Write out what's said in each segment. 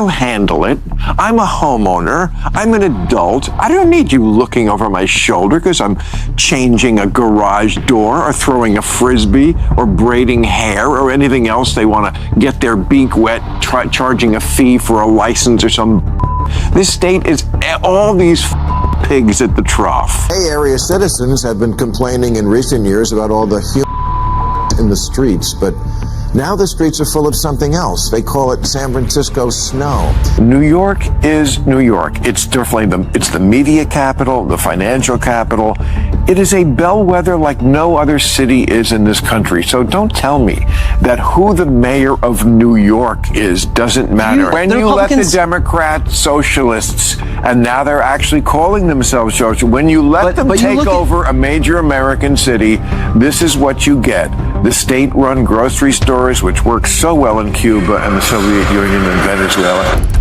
I'll handle it. I'm a homeowner. I'm an adult. I don't need you looking over my shoulder because I'm changing a garage door or throwing a frisbee or braiding hair or anything else they want to get their beak wet, charging a fee for a license or some. This state is all these pigs at the trough. Bay Area citizens have been complaining in recent years about all the in the streets, but now the streets are full of something else. They call it San Francisco snow. New York is New York. It's definitely the media capital, the financial capital. It is a bellwether like no other city is in this country. So don't tell me that who the mayor of New York is doesn't matter. When you let the Democrats, socialists, and now they're actually calling themselves socialists, when you let them take over a major American city, this is what you get. The state-run grocery stores, which work so well in Cuba and the Soviet Union and Venezuela.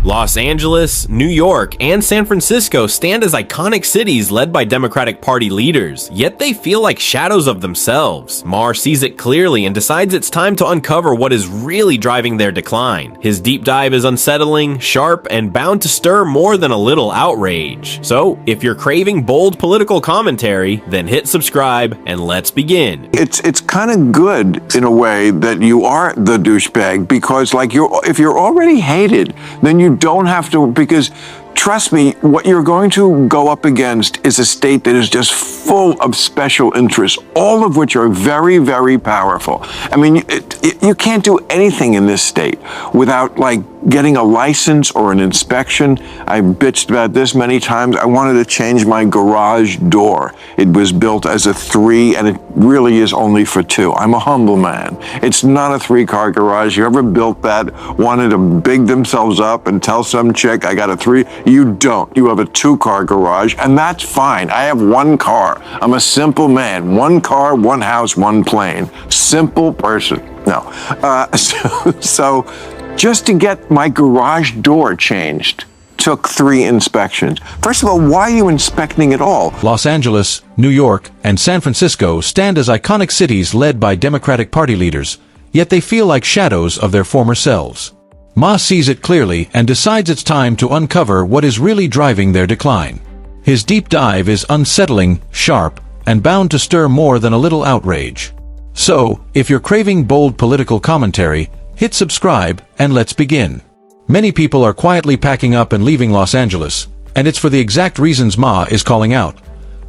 Los Angeles, New York, and San Francisco stand as iconic cities led by Democratic Party leaders, yet they feel like shadows of themselves. Maher sees it clearly and decides it's time to uncover what is really driving their decline. His deep dive is unsettling, sharp, and bound to stir more than a little outrage. So, if you're craving bold political commentary, then hit subscribe and let's begin. It's kind of good in a way that you are the douchebag because if you're already hated, then you don't have to, because trust me, what you're going to go up against is a state that is just full of special interests, all of which are very, very powerful. I mean, you can't do anything in this state without getting a license or an inspection. I bitched about this many times. I wanted to change my garage door. It was built as a 3 and it really is only for 2. I'm a humble man. It's not a 3-car garage. Whoever built that wanted to big themselves up and tell some chick I got a 3. You don't. You have a 2-car garage, and that's fine. I have 1 car. I'm a simple man. 1 car, 1 house, 1 plane. Simple person. No. So just to get my garage door changed took 3 inspections. First of all, why are you inspecting it all? Los Angeles, New York, and San Francisco stand as iconic cities led by Democratic Party leaders, yet they feel like shadows of their former selves. Maher sees it clearly and decides it's time to uncover what is really driving their decline. His deep dive is unsettling, sharp, and bound to stir more than a little outrage. So, if you're craving bold political commentary, hit subscribe and let's begin. Many people are quietly packing up and leaving Los Angeles, and it's for the exact reasons Maher is calling out.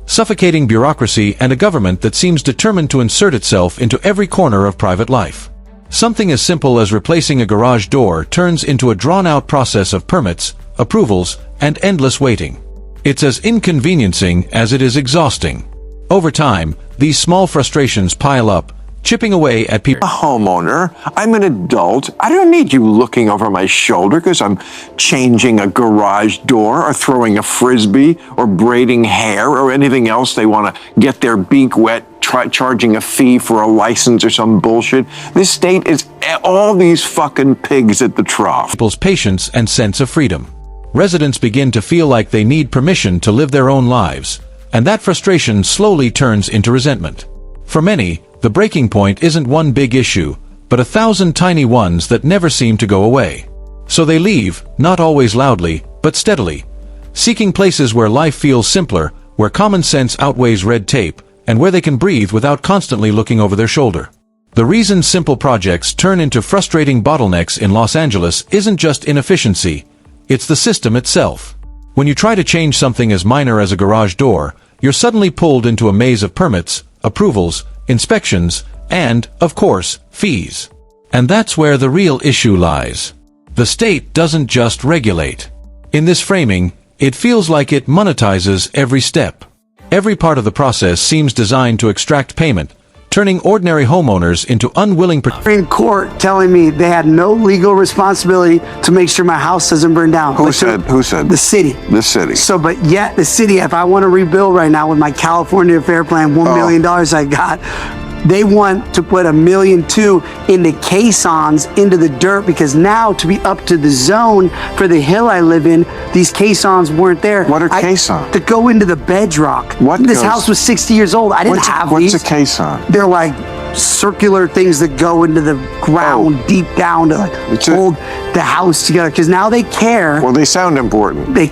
Suffocating bureaucracy and a government that seems determined to insert itself into every corner of private life. Something as simple as replacing a garage door turns into a drawn-out process of permits, approvals, and endless waiting. It's as inconveniencing as it is exhausting. Over time, these small frustrations pile up, chipping away at people. I'm a homeowner. I'm an adult. I don't need you looking over my shoulder because I'm changing a garage door or throwing a frisbee or braiding hair or anything else they want to get their beak wet, charging a fee for a license or some bullshit. This state is all these fucking pigs at the trough. People's patience and sense of freedom. Residents begin to feel like they need permission to live their own lives, and that frustration slowly turns into resentment. For many, the breaking point isn't one big issue, but 1,000 tiny ones that never seem to go away. So they leave, not always loudly, but steadily, seeking places where life feels simpler, where common sense outweighs red tape, and where they can breathe without constantly looking over their shoulder. The reason simple projects turn into frustrating bottlenecks in Los Angeles isn't just inefficiency, it's the system itself. When you try to change something as minor as a garage door, you're suddenly pulled into a maze of permits, approvals, inspections, and, of course, fees. And that's where the real issue lies. The state doesn't just regulate. In this framing, it feels like it monetizes every step. Every part of the process seems designed to extract payment, turning ordinary homeowners into unwilling in court telling me they had no legal responsibility to make sure my house doesn't burn down. Who said? The city. The city. So, but yet the city, if I want to rebuild right now with my California Fair Plan, $1 million I got, they want to put $1.2 million into caissons into the dirt, because now to be up to the zone for the hill I live in, these caissons weren't there. What are caissons? To go into the bedrock. What this house was 60 years old. I didn't have these. What's a caisson? They're like circular things that go into the ground deep down to like hold the house together. Because now they care. Well, they sound important. They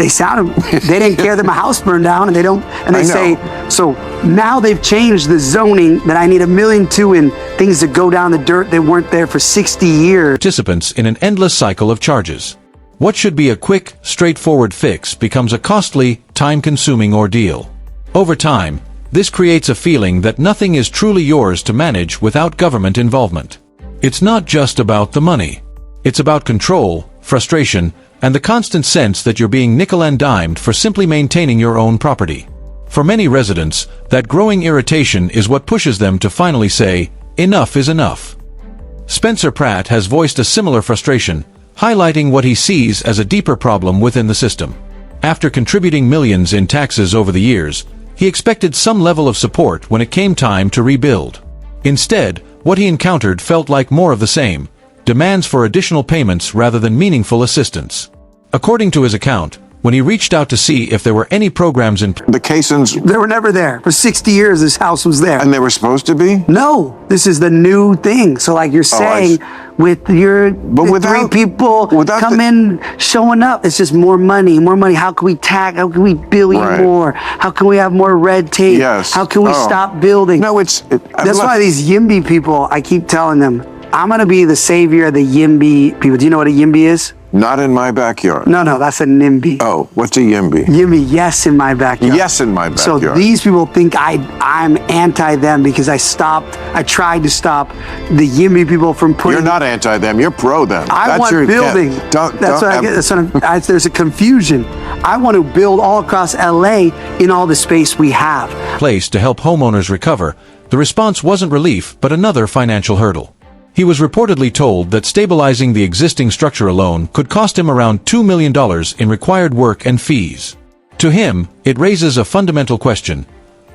sound. They didn't care that my house burned down, and they don't. And they say so. Now they've changed the zoning that I need $1.2 million in things that go down the dirt that weren't there for 60 years. Participants in an endless cycle of charges. What should be a quick, straightforward fix becomes a costly, time-consuming ordeal. Over time, this creates a feeling that nothing is truly yours to manage without government involvement. It's not just about the money. It's about control, frustration, and the constant sense that you're being nickel and dimed for simply maintaining your own property. For many residents, that growing irritation is what pushes them to finally say, enough is enough. Spencer Pratt has voiced a similar frustration, highlighting what he sees as a deeper problem within the system. After contributing millions in taxes over the years, he expected some level of support when it came time to rebuild. Instead, what he encountered felt like more of the same, demands for additional payments rather than meaningful assistance. According to his account, when he reached out to see if there were any programs in The Casons, They were never there. For 60 years, this house was there. and they were supposed to be? No, this is the new thing. So like you're saying, with your without- 3 people without come in showing up, it's just more money, more money. How can we how can we bill you Right. more? How can we have more red tape? Yes. How can we Oh. stop building? No, That's why these YIMBY people, I keep telling them, I'm going to be the savior of the YIMBY people. Do you know what a YIMBY is? Not in my backyard. No, that's a NIMBY. Oh, what's a YIMBY? YIMBY, yes, in my backyard. Yes, in my So backyard. these people think I'm anti them because I tried to stop the YIMBY people from putting. You're not anti them. You're pro them. I want building. There's a confusion. I want to build all across LA in all the space we have. place to help homeowners recover, the response wasn't relief but another financial hurdle. He was reportedly told that stabilizing the existing structure alone could cost him around $2 million in required work and fees. To him, it raises a fundamental question.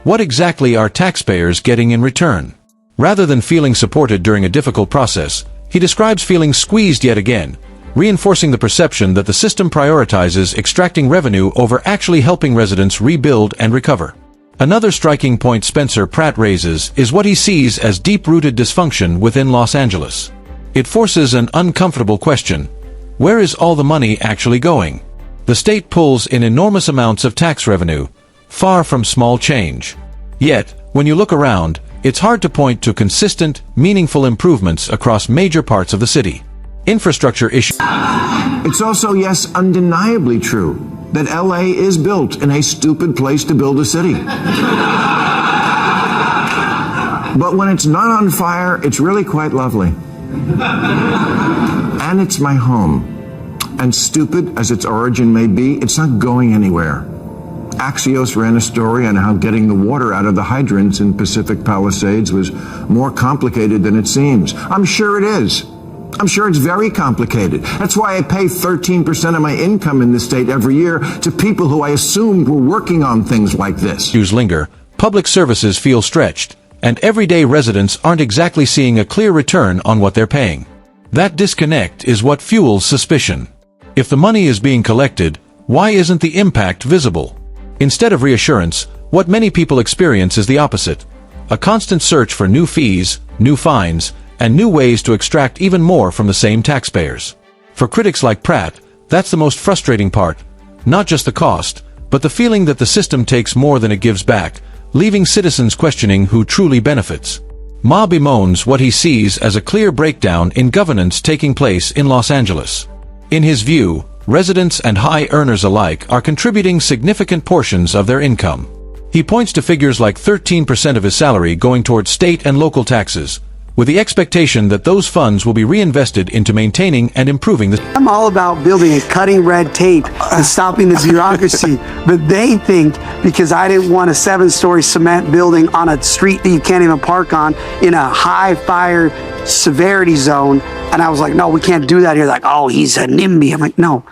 What exactly are taxpayers getting in return? Rather than feeling supported during a difficult process, he describes feeling squeezed yet again, reinforcing the perception that the system prioritizes extracting revenue over actually helping residents rebuild and recover. Another striking point Spencer Pratt raises is what he sees as deep-rooted dysfunction within Los Angeles. It forces an uncomfortable question. Where is all the money actually going? The state pulls in enormous amounts of tax revenue, far from small change. Yet, when you look around, it's hard to point to consistent, meaningful improvements across major parts of the city. Infrastructure issues. It's also, yes, undeniably true that LA is built in a stupid place to build a city. But when it's not on fire, it's really quite lovely. And it's my home. And stupid as its origin may be, it's not going anywhere. Axios ran a story on how getting the water out of the hydrants in Pacific Palisades was more complicated than it seems. I'm sure it is. I'm sure it's very complicated. That's why I pay 13% of my income in this state every year to people who I assumed were working on things like this. Issues linger, public services feel stretched, and everyday residents aren't exactly seeing a clear return on what they're paying. That disconnect is what fuels suspicion. If the money is being collected, why isn't the impact visible? Instead of reassurance, what many people experience is the opposite. A constant search for new fees, new fines, and new ways to extract even more from the same taxpayers. For critics like Pratt, that's the most frustrating part. Not just the cost, but the feeling that the system takes more than it gives back, leaving citizens questioning who truly benefits. Ma bemoans what he sees as a clear breakdown in governance taking place in Los Angeles. In his view, residents and high earners alike are contributing significant portions of their income. He points to figures like 13% of his salary going towards state and local taxes, with the expectation that those funds will be reinvested into maintaining and improving the... I'm all about building and cutting red tape and stopping the bureaucracy. But they think because I didn't want a 7-story cement building on a street that you can't even park on in a high fire severity zone. And I was like, no, we can't do that here. Like, oh, he's a NIMBY. I'm like, no,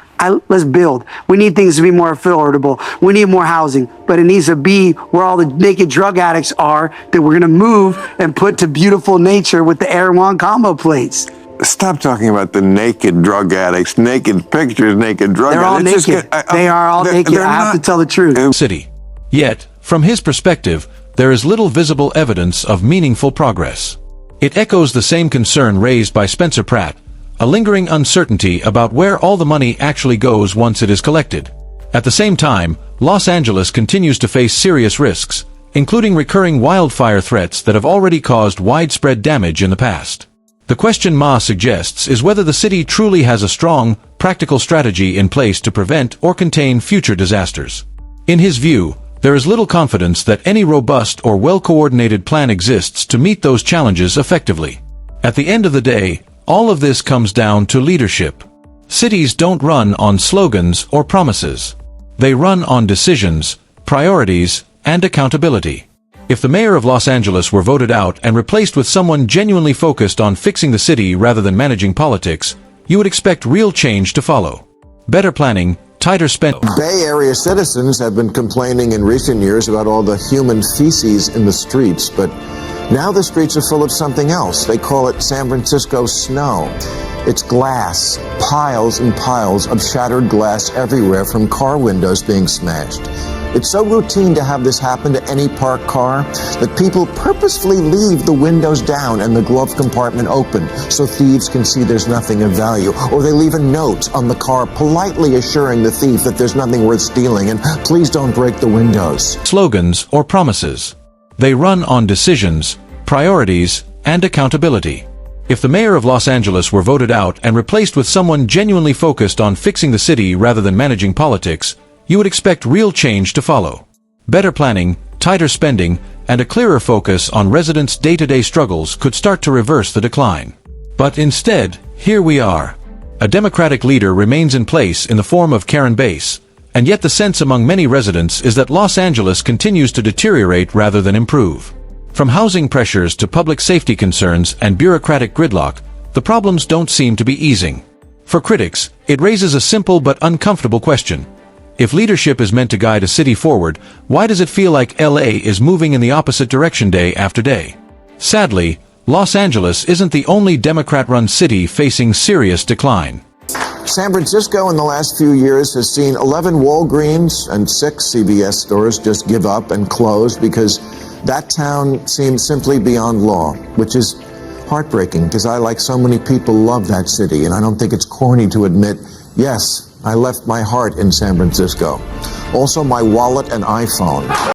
let's build. We need things to be more affordable. We need more housing. But it needs to be where all the naked drug addicts are that we're going to move and put to beautiful nature with the Air One combo plates. Stop talking about the naked drug addicts, naked pictures, naked drug They're all addicts. naked. They are all naked. I have to tell the truth. city. Yet, from his perspective, there is little visible evidence of meaningful progress. It echoes the same concern raised by Spencer Pratt, a lingering uncertainty about where all the money actually goes once it is collected. At the same time, Los Angeles continues to face serious risks, including recurring wildfire threats that have already caused widespread damage in the past. The question Ma suggests is whether the city truly has a strong, practical strategy in place to prevent or contain future disasters. In his view, there is little confidence that any robust or well-coordinated plan exists to meet those challenges effectively. At the end of the day, all of this comes down to leadership. Cities don't run on slogans or promises. They run on decisions, priorities, and accountability. If the mayor of Los Angeles were voted out and replaced with someone genuinely focused on fixing the city rather than managing politics, you would expect real change to follow. Better planning, tighter spending. Bay Area citizens have been complaining in recent years about all the human feces in the streets, but now the streets are full of something else. They call it San Francisco snow. It's glass, piles and piles of shattered glass everywhere from car windows being smashed. It's so routine to have this happen to any parked car that people purposefully leave the windows down and the glove compartment open so thieves can see there's nothing of value. Or they leave a note on the car politely assuring the thief that there's nothing worth stealing and please don't break the windows. Slogans or promises. They run on decisions, priorities, and accountability. If the mayor of Los Angeles were voted out and replaced with someone genuinely focused on fixing the city rather than managing politics, you would expect real change to follow. Better planning, tighter spending, and a clearer focus on residents' day-to-day struggles could start to reverse the decline. But instead, here we are. A Democratic leader remains in place in the form of Karen Bass, and yet the sense among many residents is that Los Angeles continues to deteriorate rather than improve. From housing pressures to public safety concerns and bureaucratic gridlock, the problems don't seem to be easing. For critics, it raises a simple but uncomfortable question. If leadership is meant to guide a city forward, why does it feel like LA is moving in the opposite direction day after day? Sadly, Los Angeles isn't the only Democrat-run city facing serious decline. San Francisco in the last few years has seen 11 Walgreens and 6 CVS stores just give up and close because that town seems simply beyond law, which is heartbreaking because I, like so many people, love that city, and I don't think it's corny to admit, yes, I left my heart in San Francisco. Also my wallet and iPhone.